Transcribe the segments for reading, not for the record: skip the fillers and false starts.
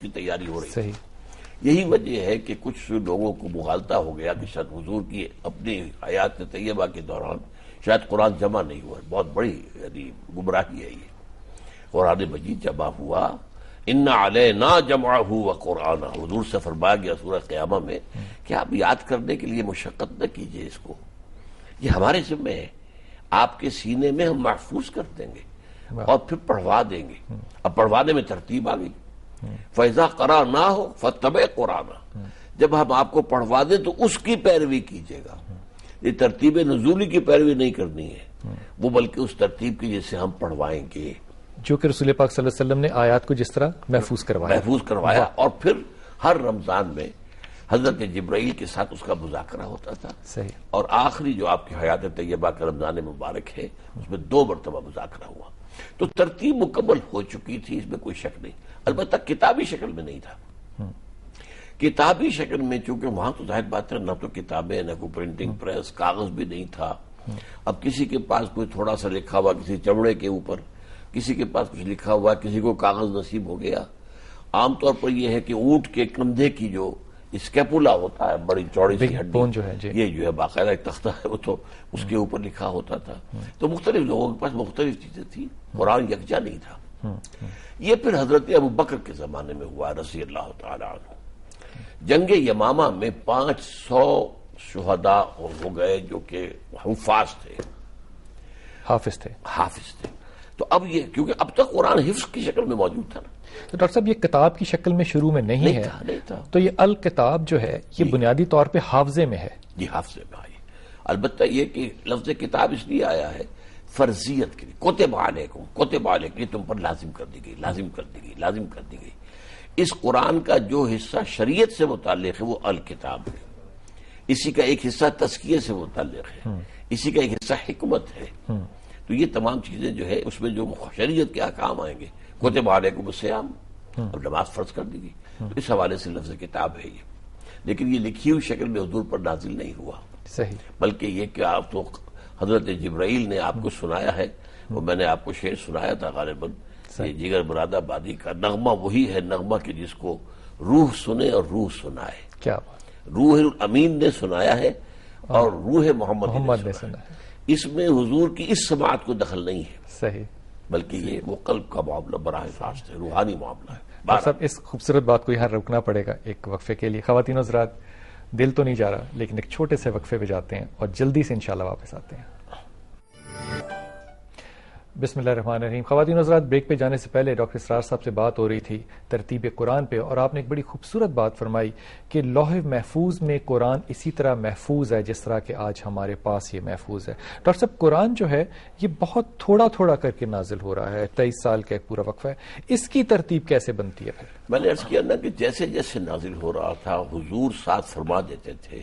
کی تیاری ہو رہی صحیح. یہی وجہ ہے کہ کچھ لوگوں کو مغالطہ ہو گیا کہ شاید حضور کی اپنی حیات طیبہ کے دوران شاید قرآن جمع نہیں ہوا. بہت بڑی یعنی گمراہی ہے یہ. قرآن مجید جمع ہوا، ان علینا جمعہ و قرآن. حضور سے فرمایا گیا سورہ قیامہ میں کہ آپ یاد کرنے کے لیے مشقت نہ کیجئے اس کو، یہ ہمارے ذمہ ہے، آپ کے سینے میں ہم محفوظ کر دیں گے اور پھر پڑھوا دیں گے. اب پڑھوانے میں ترتیب آ گئی. فَإِذَا قَرَأْنَاهُ فَاتَّبِعْ قُرْآنَهُ. جب ہم آپ کو پڑھوا دیں تو اس کی پیروی کیجیے گا. یہ ترتیب نزولی کی پیروی نہیں کرنی ہے، وہ بلکہ اس ترتیب کی جس سے ہم پڑھوائیں گے، جو کہ رسول پاک صلی اللہ علیہ وسلم نے آیات کو جس طرح محفوظ کروایا. اور پھر ہر رمضان میں حضرت جبرائیل کے ساتھ اس کا مذاکرہ ہوتا تھا. صحیح. اور آخری جو آپ کی حیات طیبہ کا رمضان مبارک ہے اس میں 2 مرتبہ مذاکرہ ہوا. تو ترتیب مکمل ہو چکی تھی، اس میں کوئی شک نہیں. البتہ کتابی شکل میں نہیں تھا. کتابی شکل میں چونکہ وہاں تو ظاہر بات ہے نہ تو کتابیں نہ کوئی پرنٹنگ پریس، کاغذ بھی نہیں تھا. اب کسی کے پاس کوئی تھوڑا سا لکھا ہوا کسی چمڑے کے اوپر، کسی کے پاس کچھ لکھا ہوا، کسی کو کاغذ نصیب ہو گیا. عام طور پر یہ ہے کہ اونٹ کے کندھے کی جو اسکیپولا ہوتا ہے، بڑی چوڑی سی ہڈی، یہ جو ہے باقاعدہ ایک تختہ ہے، وہ تو اس کے اوپر لکھا ہوتا تھا. تو مختلف لوگوں کے پاس مختلف چیزیں تھیں، قرآن یکجا نہیں تھا. یہ پھر حضرت ابو بکر کے زمانے میں ہوا رضی اللہ تعالی عنہ. جنگ یمامہ میں 500 شہداء ہو گئے جو کہ حفاظ تھے، حافظ تھے. تو اب یہ کیونکہ اب تک قرآن حفظ کی شکل میں موجود تھا نا. تو ڈاکٹر صاحب یہ کتاب کی شکل میں شروع میں نہیں تھا. تو یہ الکتاب جو ہے یہ بنیادی طور پہ حافظے میں ہے. جی حافظے میں آئی. البتہ یہ کہ لفظ کتاب اس لیے آیا ہے فرضیت کے لیے. کتب علیکم، یہ تم پر لازم کر دی گئی. اس قرآن کا جو حصہ شریعت سے متعلق ہے وہ الکتاب ہے، اسی کا ایک حصہ تزکیے سے متعلق ہے، اسی کا ایک حصہ حکمت ہے. تو یہ تمام چیزیں جو ہے اس میں جو شریعت کے احکام آئیں گے، کتب علیکم الصیام، اب نماز فرض کر دی گئی. تو اس حوالے سے لفظ کتاب ہے یہ. لیکن یہ لکھی ہوئی شکل میں حضور پر نازل نہیں ہوا. صحیح. بلکہ یہ کہ آپ تو حضرت جبرائیل نے آپ کو سنایا ہے، وہ میں نے آپ کو شعر سنایا تھا غالباً، یہ جگر مراد آبادی کا نغمہ وہی ہے نغمہ کہ جس کو روح سنے اور روح سنائے. کیا روح الامین نے سنایا ہے اور روح محمد نے سنایا ہے. اس میں حضور کی اس سماعت کو دخل نہیں ہے. صحیح. بلکہ یہ وہ قلب کا معاملہ براہ راست ہے، روحانی معاملہ ہے. صاحب اس خوبصورت بات کو یہاں رکنا پڑے گا ایک وقفے کے لیے. خواتین حضرات، دل تو نہیں جا رہا لیکن ایک چھوٹے سے وقفے پہ جاتے ہیں اور جلدی سے انشاءاللہ واپس آتے ہیں. بسم اللہ الرحمن الرحیم. خواتین حضرات، بریک پہ جانے سے پہلے ڈاکٹر اسرار صاحب سے بات ہو رہی تھی ترتیب قرآن پہ، اور آپ نے ایک بڑی خوبصورت بات فرمائی کہ لوح محفوظ میں قرآن اسی طرح محفوظ ہے جس طرح کہ آج ہمارے پاس یہ محفوظ ہے. ڈاکٹر صاحب، قرآن جو ہے یہ بہت تھوڑا تھوڑا کر کے نازل ہو رہا ہے، 23 سال کا ایک پورا وقفہ ہے. اس کی ترتیب کیسے بنتی ہے پھر؟ میں نے عرض کیا نا کہ جیسے جیسے نازل ہو رہا تھا حضور ساتھ فرما دیتے تھے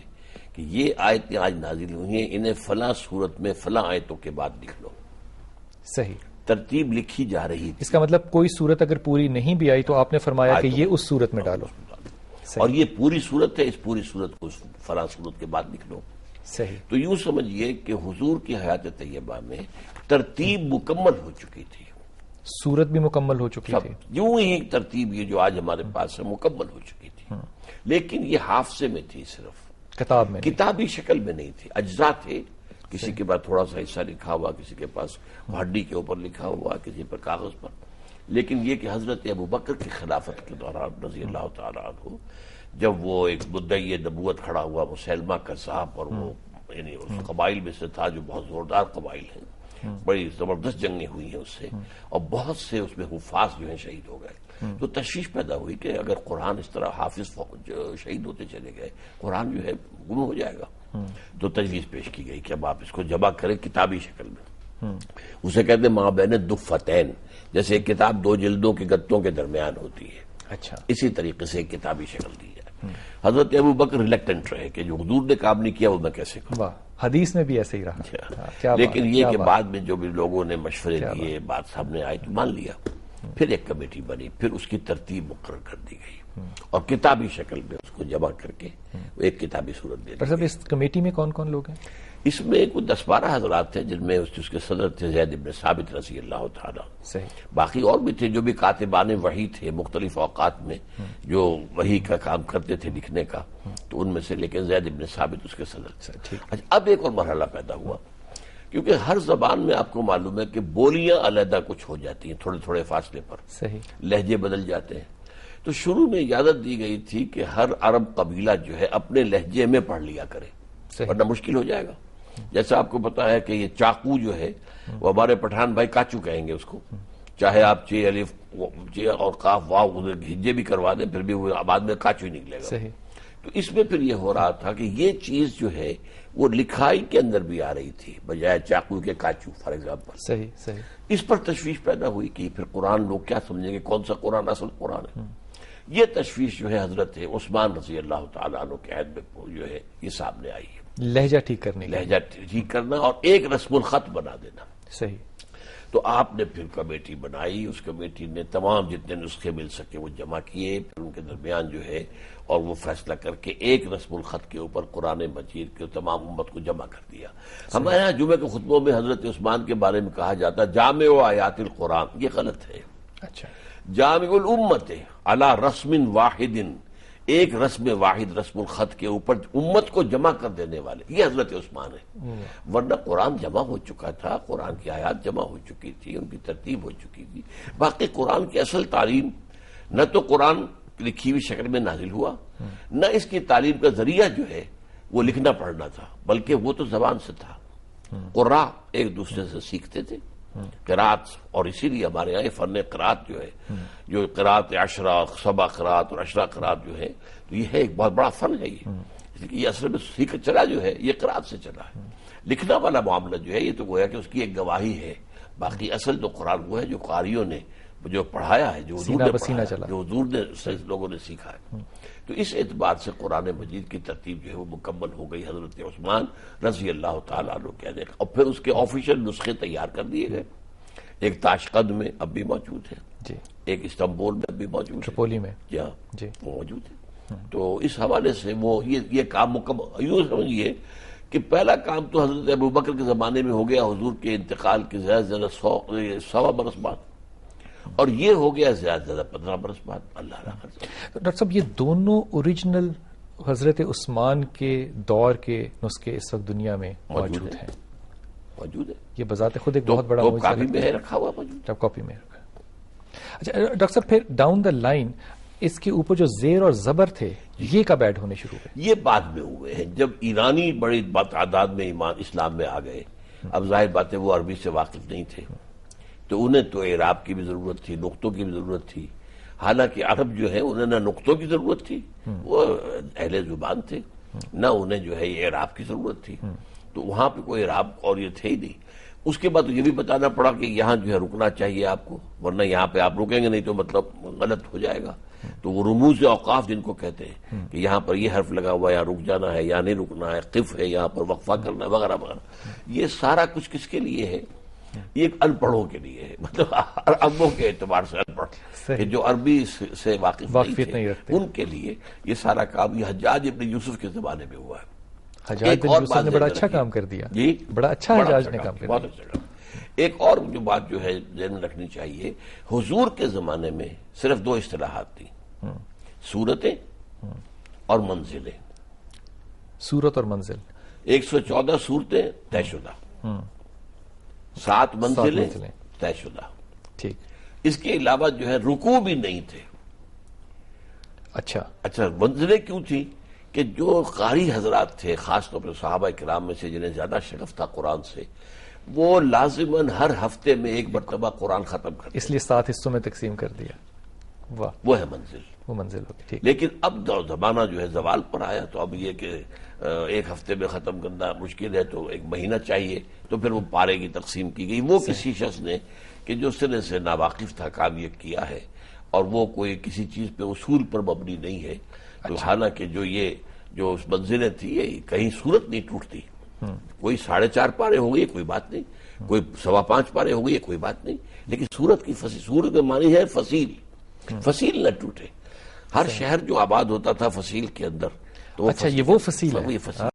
کہ یہ آیتیں آج نازل ہوئی ہیں، انہیں فلاں صورت میں فلاں آیتوں کے بعد لکھ لو. صحیح. ترتیب لکھی جا رہی تھی. اس کا مطلب کوئی صورت اگر پوری نہیں بھی آئی تو آپ نے فرمایا کہ یہ اس صورت میں ڈالو. اور یہ پوری صورت ہے، اس پوری صورت کو فلاں صورت کے بعد لکھ لو. صحیح. تو یوں سمجھیے کہ حضور کی حیات طیبہ میں ترتیب مکمل ہو چکی تھی، صورت بھی مکمل ہو چکی تھی. یوں ہی ترتیب یہ جو آج ہمارے پاس ہے مکمل ہو چکی تھی. لیکن یہ حافظے میں تھی، صرف کتاب میں، کتابی شکل میں نہیں تھی. اجزاء تھے، کسی کے پاس تھوڑا سا حصہ لکھا ہوا، کسی کے پاس ہڈی کے اوپر لکھا ہوا، کسی پر کاغذ پر. لیکن یہ کہ حضرت ابو بکر کی خلافت کے دوران رضی اللہ تعالیٰ عنہ، جب وہ ایک مدعی نبوت کھڑا ہوا مسیلمہ کذاب، اور وہ یعنی اس قبائل میں سے تھا جو بہت زوردار قبائل ہیں، بڑی زبردست جنگیں ہوئی ہیں اس سے، اور بہت سے اس میں حفاظ جو ہیں شہید ہو گئے. تو تشویش پیدا ہوئی کہ اگر قرآن اس طرح حافظ شہید ہوتے چلے گئے، قرآن جو ہے گم ہو جائے گا. تو تجویز پیش کی گئی کہ اب آپ اس کو جمع کریں کتابی شکل میں. اسے کہتے ہیں ماں بین دفتین، جیسے ایک کتاب 2 جلدوں کے گتوں کے درمیان ہوتی ہے. اچھا. اسی طریقے سے ایک کتابی شکل دی جائے. حضرت ابو بکر ریلیکٹنٹ رہے کہ جو حضور نے کام نہیں کیا وہ میں کیسے کروں. حدیث میں بھی ایسے ہی رہا. لیکن یہ کہ بعد میں جو بھی لوگوں نے مشورے دیے، بات سامنے آئی تو مان لیا. پھر ایک کمیٹی بنی، پھر اس کی ترتیب مقرر کر دی گئی اور کتابی شکل میں اس کو جمع کر کے ایک کتابی صورت دے دی. اس کمیٹی میں کون کون لوگ ہیں؟ اس میں کوئی 10-12 حضرات تھے جن میں اس کے صدر تھے زید بن ثابت رضی اللہ تعالیٰ. باقی اور بھی تھے جو بھی کاتبان وحی تھے مختلف اوقات میں جو وحی کا کام کرتے تھے لکھنے کا, تو ان میں سے لیکن زید بن ثابت اس کے صدر تھے. اب ایک اور مرحلہ پیدا ہوا, کیونکہ ہر زبان میں آپ کو معلوم ہے کہ بولیاں علیحدہ کچھ ہو جاتی ہیں تھوڑے تھوڑے فاصلے پر, لہجے بدل جاتے ہیں. تو شروع میں اجازت دی گئی تھی کہ ہر عرب قبیلہ جو ہے اپنے لہجے میں پڑھ لیا کرے, ورنہ مشکل ہو جائے گا. جیسا آپ کو پتا ہے کہ یہ چاقو جو ہے وہ ہمارے پٹھان بھائی کاچو کہیں گے اس کو, چاہے آپ چے الف چے اور قاف واو ہجے بھی کروا دیں پھر بھی وہ بعد میں کاچو ہی نکلے گا. تو اس میں پھر یہ ہو رہا تھا کہ یہ چیز جو ہے وہ لکھائی کے اندر بھی آ رہی تھی بجائے چاقو کے کاچو فار ایگزامپل. اس پر تشویش پیدا ہوئی کہ پھر قرآن لوگ کیا سمجھیں گے, کون سا قرآن اصل قرآن ہے. یہ تشویش جو ہے حضرت عثمان رضی اللہ تعالیٰ عنہ کے عہد میں جو ہے یہ سامنے آئی ہے. لہجہ ٹھیک کرنے, لہجہ ٹھیک کرنا اور ایک رسم الخط بنا دینا. صحیح. تو آپ نے پھر کمیٹی بنائی, اس کمیٹی نے تمام جتنے نسخے مل سکے وہ جمع کیے, پھر ان کے درمیان جو ہے اور وہ فیصلہ کر کے ایک رسم الخط کے اوپر قرآن مجید کے تمام امت کو جمع کر دیا. ہمارے یہاں جمعہ کے خطبوں میں حضرت عثمان کے بارے میں کہا جاتا جامع و آیات القرآن, یہ غلط ہے. اچھا. جامع الامت علی رسم واحد, ایک رسم واحد رسم الخط کے اوپر امت کو جمع کر دینے والے, یہ حضرت عثمان ہے. ورنہ قرآن جمع ہو چکا تھا, قرآن کی آیات جمع ہو چکی تھی, ان کی ترتیب ہو چکی تھی. باقی قرآن کی اصل تعلیم نہ تو قرآن لکھی ہوئی شکل میں نازل ہوا, نہ اس کی تعلیم کا ذریعہ جو ہے وہ لکھنا پڑھنا تھا, بلکہ وہ تو زبان سے تھا. قراء ایک دوسرے سے سیکھتے تھے قرات, اور اسی لیے ہمارے یہاں فن قرات جو ہے, جو قرات 10 سبع قرات اور 10 قرات جو ہے, تو یہ ہے ایک بہت بڑا فن ہے. یہ اصل میں سیکھ چلا جو ہے یہ قرات سے چلا ہے. لکھنا والا معاملہ جو ہے یہ تو گویا کہ اس کی ایک گواہی ہے. باقی اصل تو قرآن وہ ہے جو قاریوں نے جو پڑھایا ہے, جو حضور نے پڑھایا, جو حضور نے لوگوں نے سیکھا ہے. تو اس اعتبار سے قرآن مجید کی ترتیب جو ہے وہ مکمل ہو گئی حضرت عثمان رضی اللہ تعالیٰ عنہ کے دیکھ. اور پھر اس کے آفیشیل نسخے تیار کر دیے گئے. ایک تاشقند میں اب بھی موجود ہے, ایک استنبول میں اب بھی موجود ہے, ٹرپولی میں وہ موجود ہے. تو اس حوالے سے وہ یہ کام مکمل, یوں سمجھیے کہ پہلا کام تو حضرت ابوبکر کے زمانے میں ہو گیا حضور کے انتقال کے زیادہ سے زیادہ 100 برس بعد, اور یہ ہو گیا زیادہ سے زیادہ 15 برس بعد. اللہ رحمت. ڈاکٹر صاحب یہ دونوں اوریجنل حضرت عثمان کے دور کے نسخے اس وقت دنیا میں موجود ہیں. موجود ہے, یہ بذات خود ایک بہت بڑا کاپی میں رکھا ہوا موجود, کاپی میں رکھا. اچھا ڈاکٹر صاحب پھر ڈاؤن دا لائن اس کے اوپر جو زیر اور زبر تھے یہ کب ایڈ ہونے شروع ہوئے؟ یہ بعد میں ہوئے ہیں جب ایرانی بڑی تعداد میں اسلام میں آ گئے. اب ظاہر بات ہے وہ عربی سے واقف نہیں تھے, تو انہیں تو اعراب کی بھی ضرورت تھی, نقطوں کی بھی ضرورت تھی. حالانکہ عرب جو ہے انہیں نہ نقطوں کی ضرورت تھی, وہ اہل زبان تھے, نہ انہیں جو ہے یہ اعراب کی ضرورت تھی. تو وہاں پہ کوئی اعراب اور یہ تھے ہی نہیں. اس کے بعد یہ بھی بتانا پڑا کہ یہاں جو ہے رکنا چاہیے آپ کو, ورنہ یہاں پہ آپ رکیں گے نہیں تو مطلب غلط ہو جائے گا. تو وہ رموز اوقاف جن کو کہتے ہیں کہ یہاں پر یہ حرف لگا ہوا ہے, یہاں رک جانا ہے, یہاں نہیں رکنا ہے, قف ہے, یہاں پر وقفہ کرنا ہے, وغیرہ وغیرہ. یہ سارا کچھ کس کے لیے ہے؟ یہ ایک ان پڑھوں کے لیے ہے, مطلب عربوں کے اعتبار سے ان پڑھ کہ جو عربی سے واقف نہیں رکھتے ان کے لیے یہ سارا کام یہ حجاج ابن یوسف کے زمانے میں ہوا ہے. حجاج بن یوسف نے بڑا اچھا کام کر دیا, جی بڑا اچھا حجاج نے کام کر دیا. ایک اور جو بات جو ہے ذہن میں رکھنی چاہیے, حضور کے زمانے میں صرف 2 اصطلاحات تھیں, سورتیں اور منزلیں. سورت اور منزل 114 صورتیں طے شدہ, 7 منزلیں طے شدہ. ٹھیک. اس کے علاوہ جو ہے رکوع بھی نہیں تھے. اچھا منزلیں کیوں تھی کہ جو قاری حضرات تھے خاص طور پر صحابہ کرام میں سے جنہیں زیادہ شغف تھا قرآن سے, وہ لازماً ہر ہفتے میں ایک مرتبہ قرآن ختم کرتے, اس لیے 7 حصوں میں تقسیم کر دیا. واہ, وہ ہے منزل, وہ منزل ہوگی. ٹھیک. لیکن اب زمانہ جو ہے زوال پر آیا, تو اب یہ کہ ایک ہفتے میں ختم کرنا مشکل ہے, تو 1 مہینہ چاہیے, تو پھر وہ پارے کی تقسیم کی گئی. وہ کسی شخص نے کہ جو سرے سے ناواقف تھا کام یہ کیا ہے, اور وہ کوئی کسی چیز پہ اصول پر مبنی نہیں ہے. تو حالانکہ جو اس منزلیں تھی یہ کہیں صورت نہیں ٹوٹتی, کوئی 4.5 پارے ہو گئی کوئی بات نہیں, کوئی 5.25 پارے ہو گئی کوئی بات نہیں, لیکن صورت کی صورت میں معنی ہے فصیل, فصیل نہ ٹوٹے. ہر شہر جو آباد ہوتا تھا فصیل کے اندر, تو اچھا یہ وہ فصیل ہے.